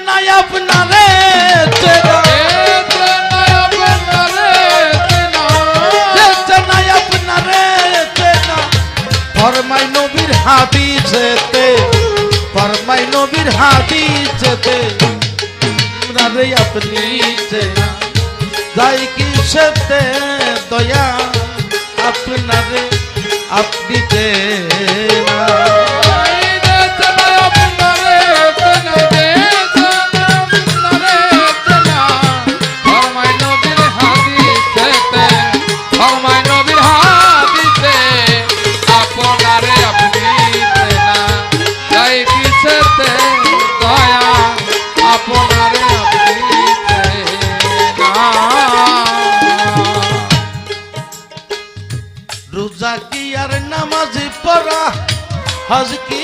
নাই আপনারে চেনা নাই আপনারে চেনা ফরমাই নবীর হাদিসেতে ফরমাই নবীর হাদিসেতে রে আপনি চেনা যাই কি সেতে দয়া আপনারে আপনি চেনা রোজা কি আর নামাজ পড়া হজ কি